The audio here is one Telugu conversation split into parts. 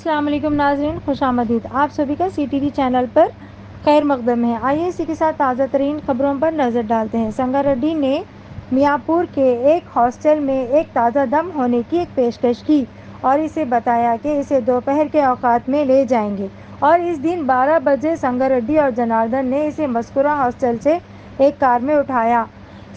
अस्सलाम वालेकुम नाज़रीन, खुशामदीद। आप सभी का CTV चैनल पर खैर मकदम है। आइए इसी के साथ ताज़ा तरीन खबरों पर नज़र डालते हैं। संगारेड्डी ने मियाँपुर के एक हॉस्टल में एक ताज़ा दम होने की एक पेशकश की और इसे बताया कि इसे दोपहर के औकात में ले जाएंगे और इस दिन 12 बजे संगारेड्डी और जनार्दन ने इसे मस्कुरा हॉस्टल से एक कार में उठाया।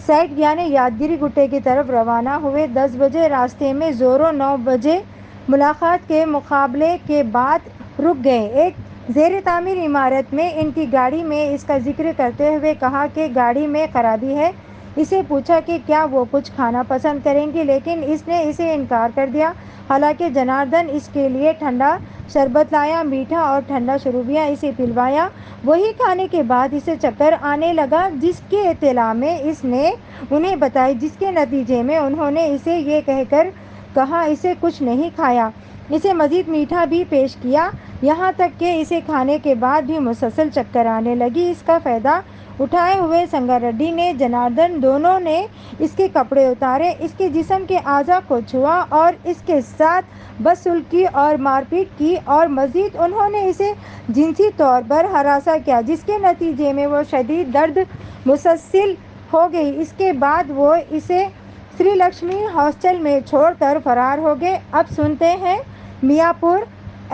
सेट यानी यादगिरी गुट्टे की तरफ रवाना हुए। 10 बजे रास्ते में जोरो 9 बजे मुलाकात के मुकाबले के बाद रुक गए। एक ज़ेर तामीर इमारत में इनकी गाड़ी में इसका जिक्र करते हुए कहा कि गाड़ी में खराबी है। इसे पूछा कि क्या वो कुछ खाना पसंद करेंगी, लेकिन इसने इसे इनकार कर दिया। हालांकि जनार्दन इसके लिए ठंडा शरबत लाया, मीठा और ठंडा शरूबिया इसे पिलवाया। वही खाने के बाद इसे चक्कर आने लगा, जिसके इत्तला में इसने उन्हें बताई, जिसके नतीजे में उन्होंने इसे ये कहकर कहा इसे कुछ नहीं खाया। इसे मज़ीद मीठा भी पेश किया, यहाँ तक कि इसे खाने के बाद भी मुसलसल चक्कर आने लगी। इसका फ़ायदा उठाए हुए संगारेड्डी ने जनार्दन दोनों ने इसके कपड़े उतारे, इसके जिस्म के आज़ा को छुआ और इसके साथ बदसलूकी और मारपीट की और मज़ीद उन्होंने इसे जिनसी तौर पर हरासा किया, जिसके नतीजे में वो शदीद दर्द मुसलसल हो गई। इसके बाद वो इसे श्री लक्ष्मी हॉस्टल में छोड़कर फरार हो गए। अब सुनते हैं मियाँपुर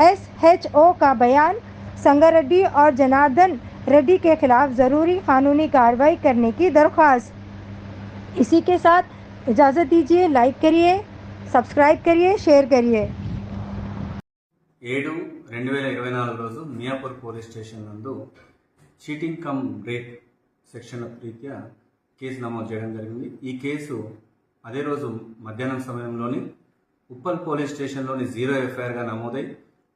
SHO का बयान। संगारेड्डी और जनार्दन रेड्डी के खिलाफ ज़रूरी कानूनी कार्रवाई करने की दरख्वास्त। इसी के साथ इजाज़त दीजिए। लाइक करिए, सब्सक्राइब करिए, शेयर करिए। 7/2024 రోజు మియాపూర్ పోలీస్ స్టేషన్ నందు చీటింగ్ కమ్ రేప్ సెక్షన్ రీత్యా కేసు నమోదు చేయడం జరిగింది. ఈ కేసు అదే రోజు మధ్యాహ్నం సమయంలోని ఉప్పల్ పోలీస్ స్టేషన్లోని 0 FIRగా నమోదై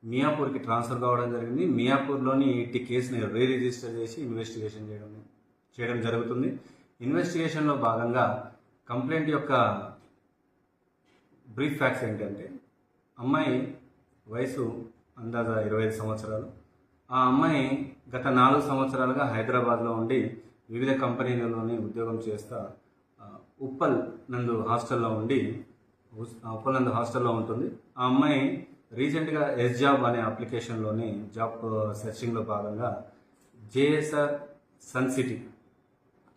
మియాపూర్కి ట్రాన్స్ఫర్ కావడం జరిగింది. మియాపూర్లోని ఈ కేసుని రీ రిజిస్టర్ చేసి ఇన్వెస్టిగేషన్ చేయడం జరుగుతుంది. ఇన్వెస్టిగేషన్లో భాగంగా కంప్లైంట్ యొక్క బ్రీఫ్ ఫ్యాక్ట్స్ ఏంటంటే, అమ్మాయి వయసు అందాజా 25 సంవత్సరాలు. ఆ అమ్మాయి గత 4 సంవత్సరాలుగా హైదరాబాద్లో ఉండి వివిధ కంపెనీలలోని ఉద్యోగం చేస్తా ఉప్పల్ నందు హాస్టల్లో ఉంటుంది. ఆ అమ్మాయి రీసెంట్గా జాబ్ అనే అప్లికేషన్లోని జాబ్ సెర్చింగ్లో భాగంగా JSR Sun City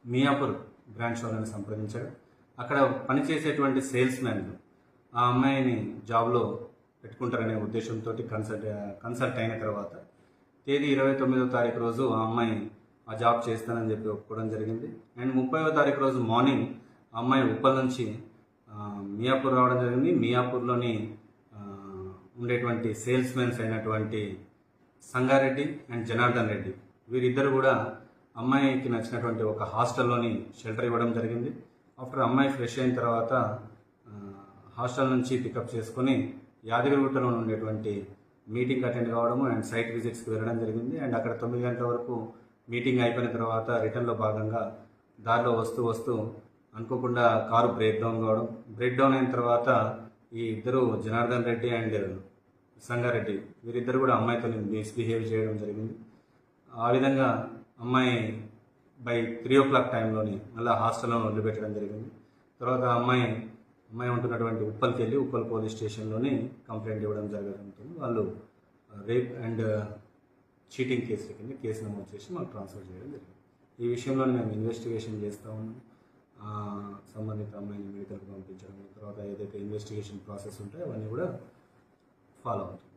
Miyapur branch వాళ్ళని సంప్రదించారు. అక్కడ పనిచేసేటువంటి సేల్స్ మ్యాన్లు ఆ అమ్మాయిని జాబ్లో పెట్టుకుంటారనే ఉద్దేశంతో కన్సల్ట్ అయిన తర్వాత తేదీ 29వ తారీఖు రోజు ఆ అమ్మాయి ఆ జాబ్ చేస్తానని చెప్పి ఒప్పుకోవడం జరిగింది. అండ్ 30వ తారీఖు రోజు మార్నింగ్ ఆ అమ్మాయి ఉప్పల్ నుంచి మియాపూర్ రావడం జరిగింది. మియాపూర్లోని ఉండేటువంటి సేల్స్ మెన్స్ అయినటువంటి సంగారెడ్డి అండ్ జనార్దన్ రెడ్డి వీరిద్దరు కూడా అమ్మాయికి నచ్చినటువంటి ఒక హాస్టల్లోని షెల్టర్ ఇవ్వడం జరిగింది. ఆఫ్టర్ అమ్మాయి ఫ్రెష్ అయిన తర్వాత హాస్టల్ నుంచి పికప్ చేసుకొని యాదగిరిగుట్టలో ఉండేటువంటి మీటింగ్ అటెండ్ కావడము అండ్ సైట్ విజిట్స్కి వెళ్ళడం జరిగింది. అండ్ అక్కడ 9 గంటల వరకు మీటింగ్ అయిపోయిన తర్వాత రిటర్న్లో భాగంగా దారిలో వస్తూ అనుకోకుండా కారు బ్రేక్ డౌన్ అయిన తర్వాత ఈ ఇద్దరు జనార్దన్ రెడ్డి అండ్ సంగారెడ్డి వీరిద్దరు కూడా అమ్మాయితో మిస్బిహేవ్ చేయడం జరిగింది. ఆ విధంగా అమ్మాయి బై 3 o'clock టైంలోని మళ్ళీ హాస్టల్లో వదిలిపెట్టడం జరిగింది. తర్వాత అమ్మాయి ఉంటున్నటువంటి ఉప్పల్కి వెళ్ళి ఉప్పల్ పోలీస్ స్టేషన్లోని కంప్లైంట్ ఇవ్వడం జరుగుతుంది. వాళ్ళు రేప్ అండ్ చీటింగ్ కేసుల కింద కేసు నమోదు చేసి మాకు ట్రాన్స్ఫర్ చేయడం జరిగింది. ఈ విషయంలో మేము ఇన్వెస్టిగేషన్ చేస్తూ ఉన్నాం. సంబంధిత అమ్మాయిని మెడికల్కి పంపించడం, తర్వాత ఏదైతే ఇన్వెస్టిగేషన్ ప్రాసెస్ ఉంటాయో అవన్నీ కూడా ఫాలో అవుతుంది.